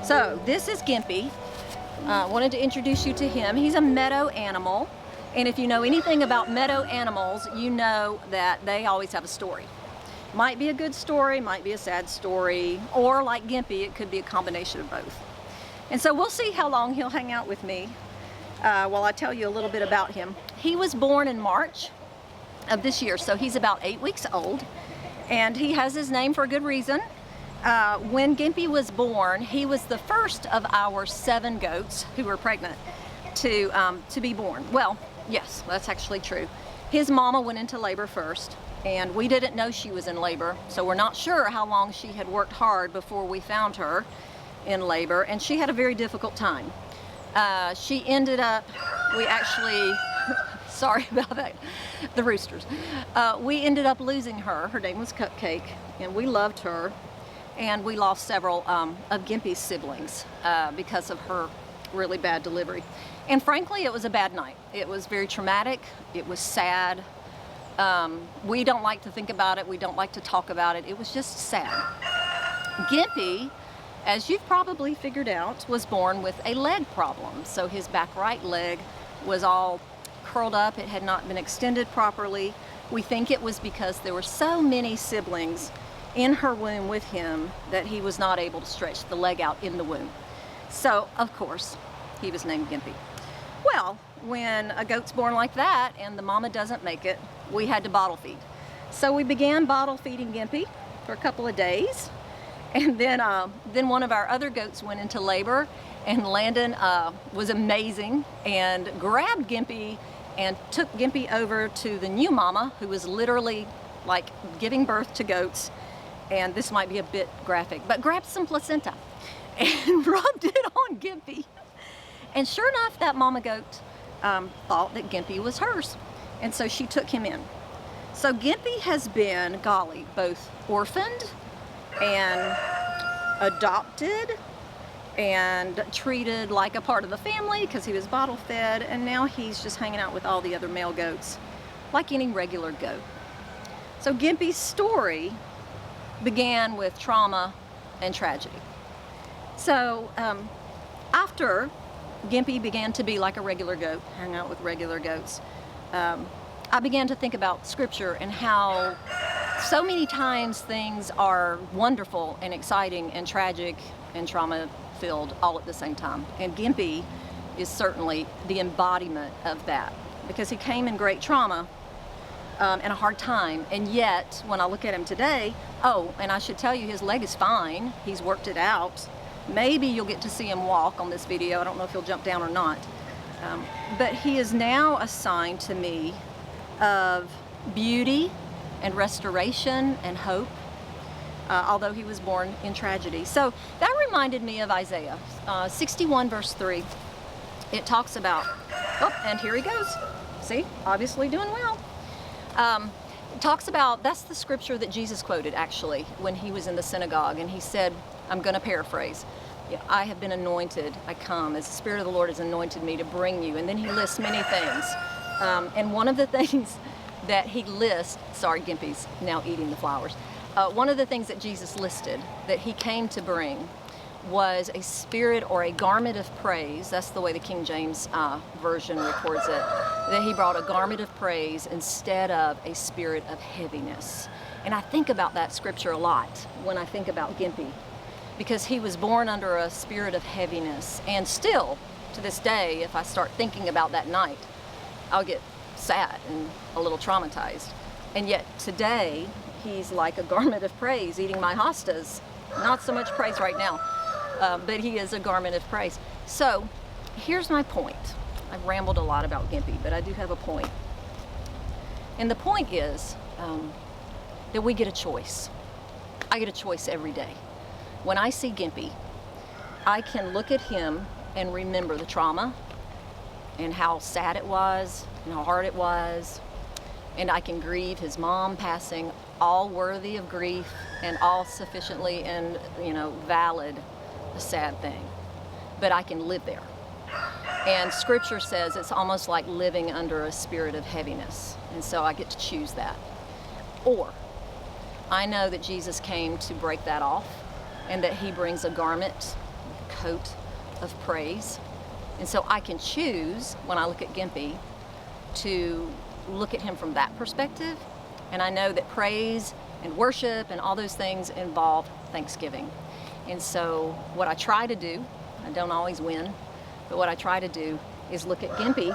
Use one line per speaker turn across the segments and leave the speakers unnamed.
So this is Gimpy. Wanted to introduce you to him. He's a meadow animal, and if you know anything about meadow animals, you know that they always have a story. Might be a good story, might be a sad story, or like Gimpy, it could be a combination of both. And so we'll see how long he'll hang out with me while I tell you a little bit about him. He was born in March of this year, so he's about 8 weeks old, and he has his name for a good reason. When Gimpy was born, he was the first of our 7 goats who were pregnant to be born. Well, yes, that's actually true. His mama went into labor first, and we didn't know she was in labor, so we're not sure how long she had worked hard before we found her in labor, and she had a very difficult time. She ended up, we actually, sorry about that, the roosters. We ended up losing her. Her name was Cupcake, and we loved her. And we lost several of Gimpy's siblings because of her really bad delivery. And frankly, it was a bad night. It was very traumatic. It was sad. We don't like to think about it. We don't like to talk about it. It was just sad. Gimpy, as you've probably figured out, was born with a leg problem. So his back right leg was all curled up. It had not been extended properly. We think it was because there were so many siblings in her womb with him that he was not able to stretch the leg out in the womb. So, of course, he was named Gimpy. Well, when a goat's born like that and the mama doesn't make it, we had to bottle feed. So we began bottle feeding Gimpy for a couple of days, and then one of our other goats went into labor, and Landon was amazing and grabbed Gimpy and took Gimpy over to the new mama, who was literally like giving birth to goats. And this might be a bit graphic, but grabbed some placenta and rubbed it on Gimpy. And sure enough, that mama goat thought that Gimpy was hers. And so she took him in. So Gimpy has been, golly, both orphaned and adopted and treated like a part of the family because he was bottle fed, and now he's just hanging out with all the other male goats like any regular goat. So Gimpy's story began with trauma and tragedy. So after Gimpy began to be like a regular goat, hang out with regular goats, I began to think about scripture and how so many times things are wonderful and exciting and tragic and trauma filled all at the same time. And Gimpy is certainly the embodiment of that, because he came in great trauma and a hard time, and yet when I look at him today, oh, and I should tell you, his leg is fine. He's worked it out. Maybe you'll get to see him walk on this video. I don't know if he'll jump down or not. But he is now a sign to me of beauty and restoration and hope, although he was born in tragedy. So that reminded me of Isaiah 61 verse 3. It talks about, oh, and here he goes. See, obviously doing well. It talks about, that's the scripture that Jesus quoted actually when he was in the synagogue, and he said, I'm going to paraphrase, I have been anointed, I come as the Spirit of the Lord has anointed me to bring you. And then he lists many things, and one of the things that he lists, sorry, Gimpy's now eating the flowers. One of the things that Jesus listed that he came to bring was a spirit or a garment of praise. That's the way the King James version records it. That he brought a garment of praise instead of a spirit of heaviness. And I think about that scripture a lot when I think about Gimpy, because he was born under a spirit of heaviness. And still, to this day, if I start thinking about that night, I'll get sad and a little traumatized. And yet today, he's like a garment of praise, eating my hostas. Not so much praise right now. But he is a garment of praise. So here's my point. I've rambled a lot about Gimpy, but I do have a point. And the point is that we get a choice. I get a choice every day. When I see Gimpy, I can look at him and remember the trauma and how sad it was and how hard it was. And I can grieve his mom passing, all worthy of grief and all sufficiently and, valid, a sad thing. But I can live there. And scripture says it's almost like living under a spirit of heaviness. And so I get to choose that. Or I know that Jesus came to break that off, and that he brings a garment, coat of praise. And so I can choose, when I look at Gimpy, to look at him from that perspective. And I know that praise and worship and all those things involve thanksgiving. And so what I try to do, I don't always win, but what I try to do is look at Gimpy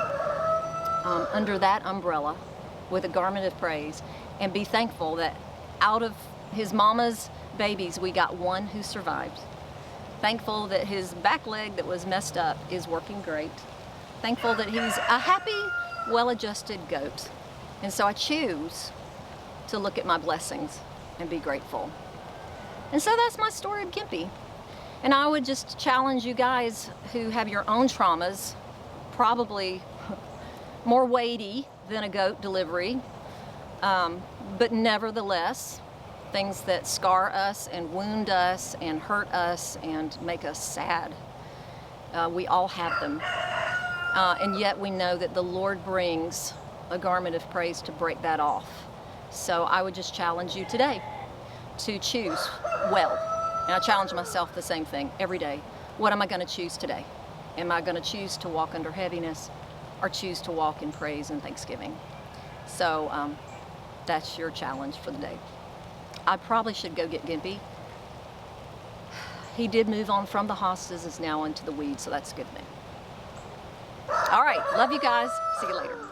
under that umbrella with a garment of praise and be thankful that out of his mama's babies, we got one who survived. Thankful that his back leg that was messed up is working great. Thankful that he's a happy, well-adjusted goat. And so I choose to look at my blessings and be grateful. And so that's my story of Gimpy. And I would just challenge you guys who have your own traumas, probably more weighty than a goat delivery, but nevertheless, things that scar us and wound us and hurt us and make us sad. We all have them. And yet we know that the Lord brings a garment of praise to break that off. So I would just challenge you today to choose well. And I challenge myself the same thing every day. What am I going to choose today? Am I going to choose to walk under heaviness or choose to walk in praise and thanksgiving? So that's your challenge for the day. I probably should go get Gimpy. He did move on from the hostas, is now into the weeds, so that's a good thing. All right, love you guys. See you later.